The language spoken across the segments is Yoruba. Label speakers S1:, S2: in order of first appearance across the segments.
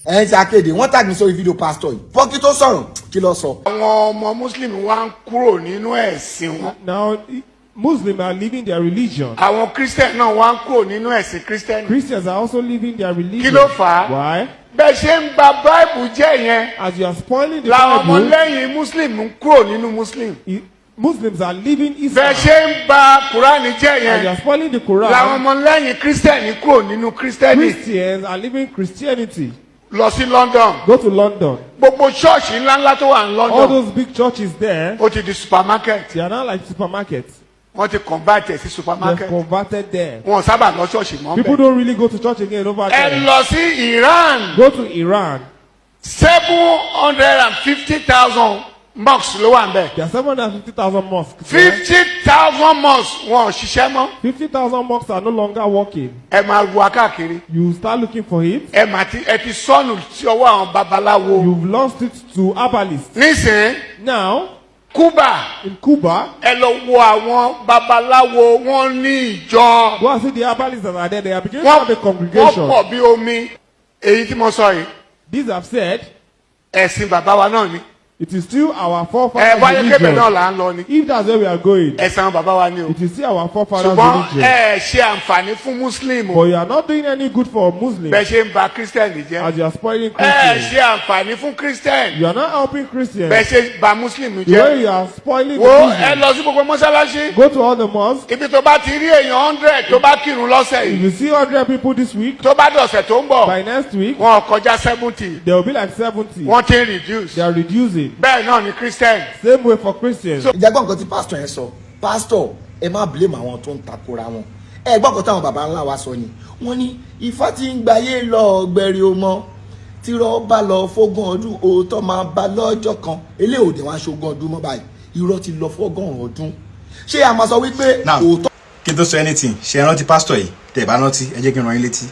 S1: ẹ ti akéde wọ́n tag mi sórí fídíò pásítọ̀ yìí pọ́kí tó sọ̀rọ̀ kí ló sọ.
S2: àwọn ọmọ muslim wá ń kúrò nínú ẹ̀sìn wọn.
S3: Now, Muslims are leaving their religion.
S2: àwọn christian náà wá ń kúrò nínú ẹ̀sìn christian.
S3: Christians are also leaving their religion.
S2: kí ló fà á.
S3: Why?
S2: bẹ́ẹ̀ ṣe ń ba bible jẹ́ yẹn.
S3: As you are spoiling the
S2: làwọn
S3: Bible,
S2: ọmọlẹ́yìn muslim ń kúrò nínú muslim.
S3: Muslims are leaving
S2: bẹ́ẹ̀
S3: Islam.
S2: ṣe ń ba kúránì jẹ́
S3: As you
S2: yẹn.
S3: are spoiling the Quran,
S2: làwọn ọmọlẹ́yìn christian ń kúrò nínú christian.
S3: Christians are leaving Christianity.
S2: lọ sí london.
S3: Go to London.
S2: gbogbo ṣọ́ọ̀ṣì ńláńlá tó wà ní
S3: All
S2: london.
S3: those big churches there,
S2: ó ti di supermarket.
S3: they are now like supermarkets.
S2: wọ́n ti convert ẹ̀ sí
S3: They're
S2: supermarket.
S3: converted there.
S2: wọn sábà lọ ṣọ́ọ̀ṣì mọ́
S3: People
S2: bẹ́ẹ̀.
S3: don't really go to church again over
S2: ẹ
S3: there.
S2: lọ sí iran.
S3: Go to Iran.
S2: 750,000 mosques ló wà ń bẹ̀.
S3: There are 750,000 mosques. there.
S2: 50,000 mosques wọn ò ṣiṣẹ́ mọ́.
S3: 50,000 mosques are no longer working.
S2: ẹ máa wá káàkiri.
S3: You start looking for it.
S2: ẹ ti sọnù sí ọwọ́ àwọn babaláwo.
S3: You've lost it to herbalists.
S2: nísìnyí
S3: Now,
S2: cuba
S3: in Cuba,
S2: ẹ lọ wo àwọn babaláwo wọn ní ìjọ.
S3: go and see the herbalists that are there. They are beginning to have a
S2: wọ́n
S3: congregation.
S2: pọ̀ bí omi. èyí tí mo sọ yìí
S3: These have said
S2: ẹ̀sìn bàbá wa náà ni.
S3: it is still our
S2: ẹ
S3: forefathers'
S2: wáyé kébẹ̀ náà
S3: religion.
S2: là ń lọ ni.
S3: If that's where we are going,
S2: ẹ̀sìn àwọn bàbá wa ni o.
S3: it is still our forefathers'
S2: ṣùgbọ́n
S3: religion.
S2: ẹ ṣe àǹfààní fún muslim o.
S3: But you are not doing any good for Muslims
S2: bẹ́ẹ̀ ṣe ń ba christian jẹ́.
S3: as you are spoiling
S2: ẹ
S3: Christians.
S2: ṣe àǹfààní fún christian.
S3: You are not helping Christians.
S2: bẹ́ẹ̀ ṣe ba muslim
S3: The way
S2: jẹ́.
S3: you are spoiling
S2: wo
S3: the
S2: ẹ
S3: Muslims.
S2: lọ sí gbogbo mọ́sálásí.
S3: Go to all the mosques.
S2: ibi tó bá ti rí èèyàn 100 tó bá kírun lọ́sẹ̀
S3: If
S2: yìí.
S3: you see 100 people this week,
S2: tó bá dọ̀sẹ̀ tó ń bọ̀.
S3: by next week,
S2: wọn ò kọjá 70.
S3: there will be like 70.
S2: wọ́n ti ń reduce.
S3: They are reducing.
S2: bẹ́ẹ̀ náà ni christian.
S3: Same way for Christians.
S1: ìjàgbọ́n nǹkan tí pásítọ̀ yẹn sọ pásítọ̀ ẹ má blame àwọn tó ń takora wọn ẹ gbọ́ nǹkan táwọn baba ńlá wa sọ ni wọ́n ní ifá tí ń gbáyé lọ gbẹ̀rì ọmọ tírọ́ bá lọ fógún ọdún òótọ́ máa bá lọ́jọ́ kan eléyìí òde wọn aṣogún ọdún mọ́ báyìí irọ́ ti lọ fọ́gọ́rùn ọdún ṣé a máa sọ wípé
S4: now
S1: òótọ́.
S4: kí n tó sọ anything ṣe rántí pásítọ̀ yìí tẹ̀ bá rántí ẹ jẹ́ kí n rán yín létí.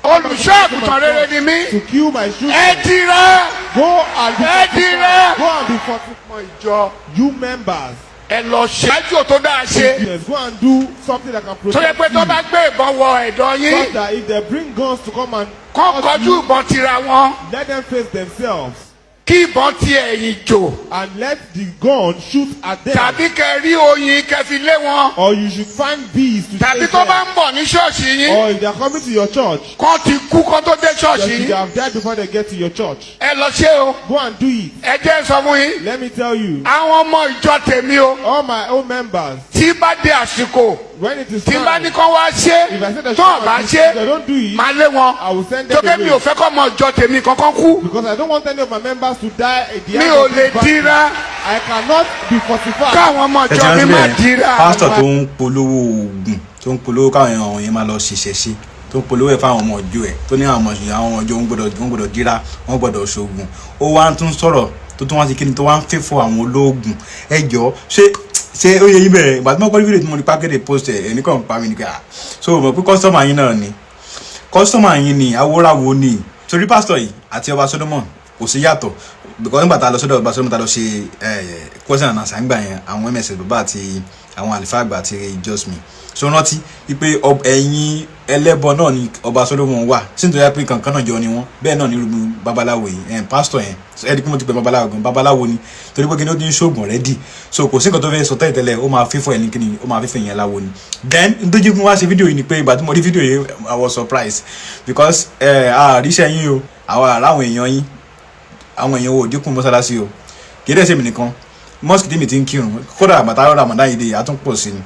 S2: olùṣọ́ àgùntàn rere ni mí.
S3: To kill my children.
S2: ẹ dira.
S3: Go and be
S2: ẹ dira.
S3: Go and be fortified.
S2: ọmọ ìjọ.
S3: You members.
S2: ẹ lọ ṣe. ájò tó dáa ṣe.
S3: Yes, go and do something that can
S2: tó yẹ
S3: protect
S2: pé tó
S3: you.
S2: bá gbé ìbọn wọ ẹ̀dọ̀
S3: So
S2: yín.
S3: that if they bring guns to come and
S2: kọ́
S3: hurt
S2: kọjú
S3: you,
S2: ìbọn tira wọn.
S3: let them face themselves
S2: kí ìbọn ti ẹ̀yìn jò.
S3: and let the gun shoot at them.
S2: tàbí kẹ rí oyin kẹ fi lé wọn.
S3: Or you should find bees to
S2: tàbí
S3: chase
S2: tó bá
S3: them.
S2: ń bọ̀ ní ṣọ́ọ̀ṣì yín.
S3: Or if they are coming to your church,
S2: kọ́ ti kú kọ́ tó dé
S3: they
S2: ṣọ́ọ̀ṣì
S3: should
S2: yín.
S3: have died before they get to your church.
S2: ẹ lọ ṣe o.
S3: Go and do it.
S2: ẹ jẹ́ sọ fún yín.
S3: Let me tell you,
S2: àwọn ọmọ ìjọ tèmi o.
S3: all my own members,
S2: tí bá dé àsìkò.
S3: when it is
S2: tí bá ní
S3: time,
S2: kọ́ wá ṣe.
S3: if I say they
S2: tó
S3: should
S2: bá
S3: not do it,
S2: ṣe.
S3: if they don't do it,
S2: máa lé wọn.
S3: I will send them
S2: tókè mi ò
S3: away.
S2: fẹ́ kọ́ ọmọ ìjọ tèmi kankan kú.
S3: Because I don't want any of my members to die at the
S2: mi
S3: end
S2: ò
S3: of
S2: lè
S3: this battle.
S2: dira.
S3: I cannot be fortified.
S2: káwọn ọmọ
S4: ẹ ti
S2: ìjọ mi
S4: rántí
S2: má
S4: bẹ́ẹ̀
S2: dira.
S4: pásítọ̀ tó ń polówó oògùn tó ń polówó káwọn èèyàn yẹn máa lọ ṣiṣẹ́ sí tó ń polówó ẹ̀ fáwọn ọmọ ìjọ ẹ̀ tó ní àwọn ọmọ ìjọ wọn gbọ́dọ̀ jíra wọn gbọ́dọ̀ ṣoògùn ó wá ń tún sọ̀rọ̀ tó tún wá sí kíni tó wá ń fẹ́ fún àwọn olóògùn ẹ jọ ṣé ó yẹ yín bẹ̀rẹ̀ ìgbà tí wọ́n kọ́ fídíò tí mo ní pákéde post ẹ̀ ẹnì kan pa mí ní ká so mọ̀ pé kọ́sítọ́mà yín náà ni kọ́sítọ́mà yín ni awóráwo ni torí pásítọ̀ yìí àti ọba Solomon kò sí yàtọ̀ because nígbà tá a lọ sọ́dọ̀ ọba Solomon tá a lọ ṣe question and answer nígbà yẹn àwọn mss bàbá àti àwọn àlùfáà àgbà àti ìjọsìn so rántí wípé ẹ̀yin ẹlẹ́bọ náà ni ọba Solomon wà sí nítorí pé kankan náà jọ ni wọ́n bẹ́ẹ̀ náà ni irú babaláwo yìí pásítọ̀ yẹn ẹni pé mo ti pè babaláwo ni torí pé kí ni ó ti ń ṣoògùn rẹ́dì so kò sí nǹkan tó fẹ́ sọ tẹ́lẹ̀ ó máa fífọ́ ẹni kíni ó máa fífọ́ ìyẹn láwo ni then ndójú fún wa ṣe fídíò yìí ni pé ìgbà tí mo rí fídíò yìí I was surprised because àríṣẹ́ yín o àwọn aráwọn èèyàn yín àwọn èèyàn wo dínkù mọ́sálásí o kì í dẹ́ sẹ́mi nìkan mosque tí mi ti ń kírun kódà àbàtà Ramadan yìí dé àtúnpọ̀ sí ni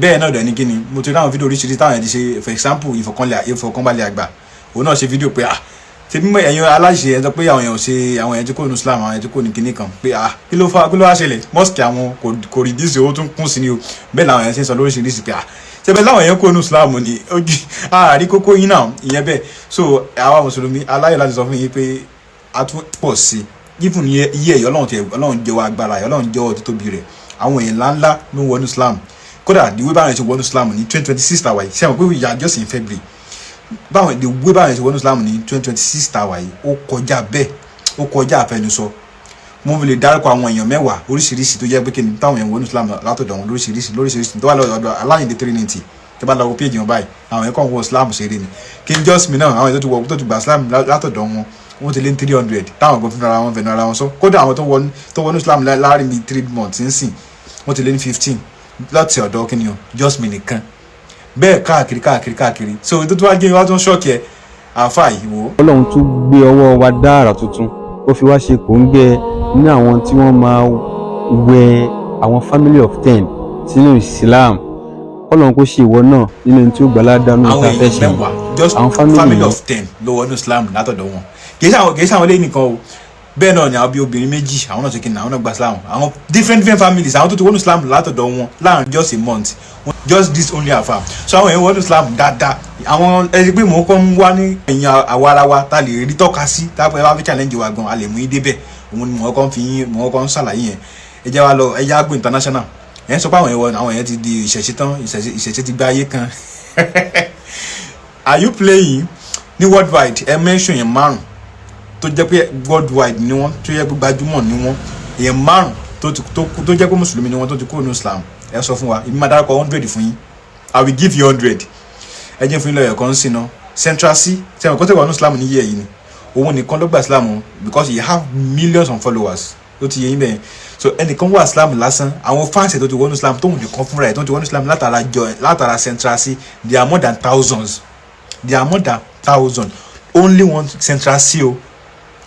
S4: bẹ́ẹ̀ náà dẹ̀ ní kíni mo ti rí àwọn fídíò oríṣiríṣi táwọn ẹ̀ ti ṣe for example ìfọ̀kànbalẹ̀ àgbà òun náà ṣe fídíò pé ṣe mímọ ẹ̀yin aláṣẹ ẹ̀ sọ pé àwọn èèyàn tí kò ní Islam àwọn èèyàn tí kò ní kíní kan pé kí ló wá ṣẹlẹ̀ mosque àwọn kò reduce owó tún kún sí ni o bẹ́ẹ̀ làwọn èèyàn ṣe ń sọ lóríṣiríṣi pé ṣẹbẹ̀ láwọn èèyàn kò ní Islam ni àárí kókó yín náà ìyẹn bẹ́ẹ̀ so àwa mùsùlùmí aláyọ̀ láti sọ fún yín pé a tún pọ̀ sí gífùn iye ẹ̀yọ́ ọlọ́run jẹ́wọ́ agbára ẹ̀ ọlọ́run jẹ́wọ́ títóbi rẹ̀ àwọn èèyàn ńláńlá ló ń wọnú Islam kódà the way báwọn ṣe wọnú Islam ní 2026 tàwa yìí ṣe àwọn pé we are just in February the way báwọn ṣe wọnú Islam ní 2026 tàwa yìí ó kọjá bẹ́ẹ̀ ó kọjá àfẹnusọ mo fi lè dárúkọ àwọn èèyàn mẹ́wàá oríṣiríṣi tó jẹ́ pé kí ni táwọn èèyàn wọnú Islam látọ̀dọ̀ wọn lóríṣiríṣi tó wà lọ́dọ̀ Aláyìndé 390 tẹ́ bá lọ wo page wọn báyìí àwọn yẹn kàn wọ Islam ṣeré ni King Jasmine náà àwọn yẹn tó ti gba Islam látọ̀dọ̀ wọn wọ́n ti lé ní 300 táwọn gan fúnra wọn sọ kódà àwọn tó wọnú Islam láàrin bíi 3 months nísìn wọ́n ti lé ní 15 láti ọ̀dọ̀ kí ni o Jasmine nìkan bẹ́ẹ̀ káàkiri so tó wá gé wá tó ń ṣọ́ọ̀kì ẹ̀ àáfà yìí wò.
S5: Ọlọ́run tún gbé ọwọ́ wa dá àrà tuntun ó fi wá ṣe kòńgẹ́ ní àwọn tí wọ́n máa wẹ àwọn family of 10 sínú Islam Ọlọ́run kó ṣe ìwọ náà nínú ẹni tí ó gbà ládàánú ìta fẹ́ ṣe
S4: àwọn family of 10 ló wọnú Islam látọ̀dọ̀ wọn kì í ṣe àwọn lẹ́yìn nìkan o bẹ́ẹ̀ náà ni àwọn bíi obìnrin méjì àwọn náà ṣe kí ni àwọn náà gba Islam àwọn different families àwọn tó ti wọnú Islam látọ̀dọ̀ wọn láàrin just a month just this only afar so àwọn èèyàn wọnú Islam dáadáa àwọn ẹni pé mò ń kọ́ ń wá ní ẹ̀yìn àwa ara wa tá a lè rí tọ́ka sí táwọn ẹ bá fi challenge wa gan a lè mú yín débẹ̀ òun ni mò ń kọ́ ń ṣàlàyé yẹn ẹ jẹ́ wa lọ ẹ jẹ́ àgbo international ẹ̀ ń sọ pé àwọn èèyàn ti di ìṣẹ̀ṣe tán ìṣẹ̀ṣe ti gba ayé kan are you playing ní worldwide ẹ mention yẹn márùn tó jẹ́ pé worldwide ni wọ́n tó jẹ́ pé gbajúmọ̀ ni wọ́n èèyàn márùn tó jẹ́ pé mùsùlùmí ni wọ́n tó ti kúrò ní Islam ẹ sọ fún wa ìbí máa dárúkọ 100 fún yín I will give you 100 ẹ jẹ́ fún yín lọ́yọ̀ kan sí náà Central C sẹ́wọ̀n kó tẹ̀wọ̀ ní Islam ní yẹ̀ yìí ni òun nìkan ló gba Islam because he have millions of followers ó ti yẹ yín bẹ́ẹ̀ so ẹnìkan wà Islam lásán àwọn fans ẹ̀ tó ti wọ́n ní Islam tóun nìkan fúnra ẹ̀ tó ti wọ́n ní Islam látara Central C they are more than thousands only one Central C o.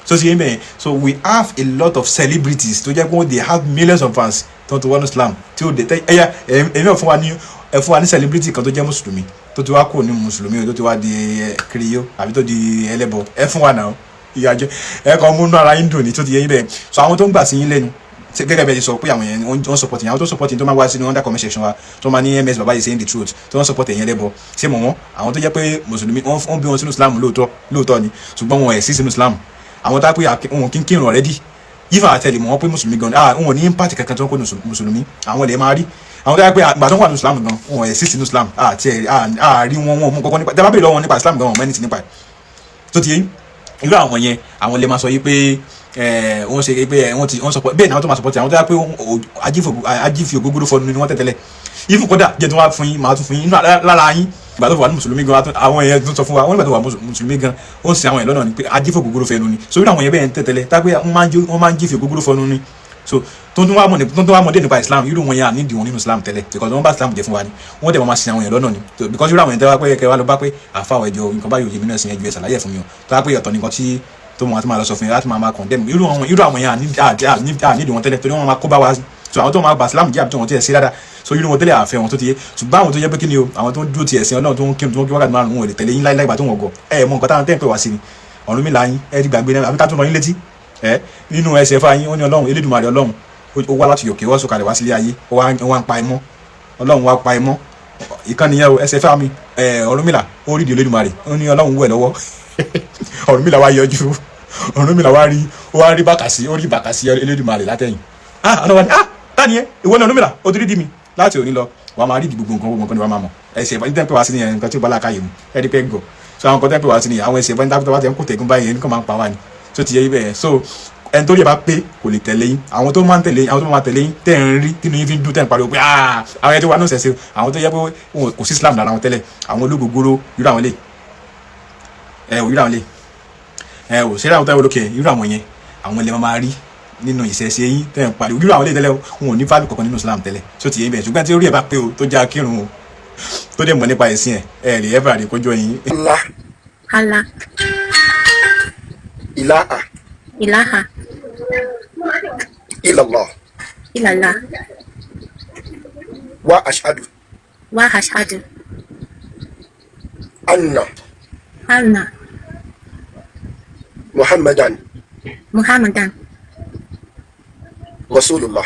S4: So see me, so we have a lot of celebrities to just go they have millions of fans to one Islam till they èmi fún wa ní celebrity kan tó jẹ́ mùsùlùmí tó ti wá kó ní mùsùlùmí tó ti wá di kiriyo àbí tó di ẹlẹ́bọ ẹ fún wa náà ìyàjẹ ẹ kàn mú inú ara yín dùn ní tó ti yẹ yín bẹ́ẹ̀ so àwọn tó ń gbà sí yín lẹ́nu gẹ́gẹ́ bẹ́ẹ̀ sọ pé àwọn yẹn wọ́n support yín àwọn tó support yín tó máa wá sínú under comment section wa tó máa ní MS baba is saying the truth tó wọ́n support yín ẹlẹ́bọ ṣé mọ̀ wọ́n àwọn tó jẹ́ pé mùsùlùmí wọ́n bí wọn sínú Islam lóòótọ́ ni ṣùgbọ́n wọn ẹ̀ sí sínú Islam àwọn tá pé wọn kí n kírun already even àtẹlẹ mọ wọn pé mùsùlùmí gan wọn ní impact kankan tó ń kó mùsùlùmí àwọn lè máa rí àwọn tó yà pé àgbà tó ń wà ní Islam gan wọn ẹ̀ sí sínú Islam àárí wọn mú kọ́kọ́ nípa tẹ́lá bèèrè lọ́wọ́ nípa Islam gan wọn mẹ́ni ti nípa ẹ̀ tó ti yẹn irú àwọn yẹn àwọn lè máa sọ yìí pé wọ́n ṣe pé wọ́n sọ bẹ́ẹ̀ ni àwọn tó máa support àwọn tó yà pé ajífi ògógóró fọnù ni wọ́n tẹ̀tẹ̀lẹ̀ even kódà jẹ́ tó wá fún yín máa tún fún yín lára yín ìgbà tó wà ní mùsùlùmí gan àwọn èèyàn tó sọ fún wa wọ́n nígbà tó wà mùsùlùmí gan ó ń sin àwọn èèyàn lọ́nà ni pé ajífò gbogbo fẹnu ni so irú àwọn èèyàn bẹ́ẹ̀ ń tẹ̀tẹ̀lẹ̀ tá pé wọ́n máa ń jífò gbogbo fẹnu ni so tó tún wá mọ̀dé nípa Islam irú wọn yẹn àníìdí wọn nínú Islam tẹ́lẹ̀ because wọ́n bá Islam jẹ́ fún wa ni wọ́n dẹ̀ máa sin àwọn èèyàn lọ́nà ni because irú àwọn èèyàn tẹ́wọ́ pé kẹwàá lọ bá pé àfàwọ̀ ẹjọ́ nǹkan báyìí òye mi náà sin ẹjọ́ ẹ̀ ṣàlàyé fún mi o tó wá pé ọ̀tọ̀ nìkan tí tó mọ̀ àti máa lọ sọ fún yẹn láti máa condemn irú àwọn èèyàn àníìdí wọn tẹ́lẹ̀ torí wọ́n máa kó bá wa so àwọn tó máa bá Islam jẹ́ àbí tó wọn ti ẹ̀ sí dáadáa so irú wọn tẹ́lẹ̀ àfẹ́ wọn tó ti yé ṣùgbọ́n àwọn tó jẹ́ pé kí ni o àwọn tó ń dúró ti ẹ̀sìn Ọlọ́run tó ń kírun tó ń kí wákàtí márùn-ún wọn ò lè tẹ̀lé yín láìláì gbà tó wọn gọ̀ mọ nǹkan táwọn tẹ́ ń pè wá sí ni Ọ̀rúnmìlà yín ti gbàgbé náà àbí ká tún lọ yín létí nínú ẹsẹ̀ fà yín ó ní Ọlọ́run Elédùmarè Ọlọ́run ó wá láti yòókè wọ́n sọ̀kalẹ̀ wá sílé ayé ó wá ń pa ẹmọ́ Ọlọ́run wá pa ẹmọ́ ìkànnì yẹn o ẹsẹ̀ fà mi Ọ̀rúnmìlà ó rí di Elédùmarè ó ní Ọlọ́run wẹ̀ lọ́wọ́ Ọ̀rúnmìlà wá yọjú Ọ̀rúnmìlà wá rí bàkàsí Elédùmarè látẹ̀yìn tani yẹn ìwọ náà Ọ̀rúnmìlà ó ti rí mi láti òní lọ wàá máa rí ìdí gbogbo nǹkan ni wàá máa mọ̀ ẹsẹ̀ ìbọn tẹ́ ń pè wá sí nìyẹn nǹkan tí ó bá láàkáyè mu ẹ̀ẹ́dí pẹ́ gọ̀ so àwọn nǹkan tẹ́ ń pè wá sí nìyẹn àwọn ẹsẹ̀ ìbọn tẹ́ ń kó tẹ̀gún báyìí ẹni kan máa ń pa wá ni so ti yẹ ibẹ̀ so ẹni tó yẹ bá pé kò lè tẹ̀lé yín àwọn tó máa tẹ̀lé yín tẹ̀ ń rí tínú yín fi ń dún tẹ̀ ń pariwo pé àwọn ẹni tó wà náà ṣẹ̀ṣẹ̀ àwọn tó yẹ pé kò sí Islam lára wọn tẹ́lẹ̀ àwọn ológogoro irú àwọn lè ò ṣe àwọn tó yẹ lókè irú àwọn yẹn àwọn ilẹ̀ máa rí nínú ìṣẹ̀ṣe yín tẹ́ ń pariwo irú àwọn ilé tẹ́lẹ̀ wọn ò ní fáàlù kankan nínú Islam tẹ́lẹ̀ tó ti yẹ ibẹ̀ ṣùgbọ́n tí orí ẹ̀ bá pé o tó já kírun o tó dẹ̀ mọ̀ nípa ẹ̀sìn ẹ̀ rí ẹ̀fà rí kójọ yín.
S6: Allah.
S1: Ilaha. Illallah. Wa ashhadu. Anna. Muhammadan. Rasulullah.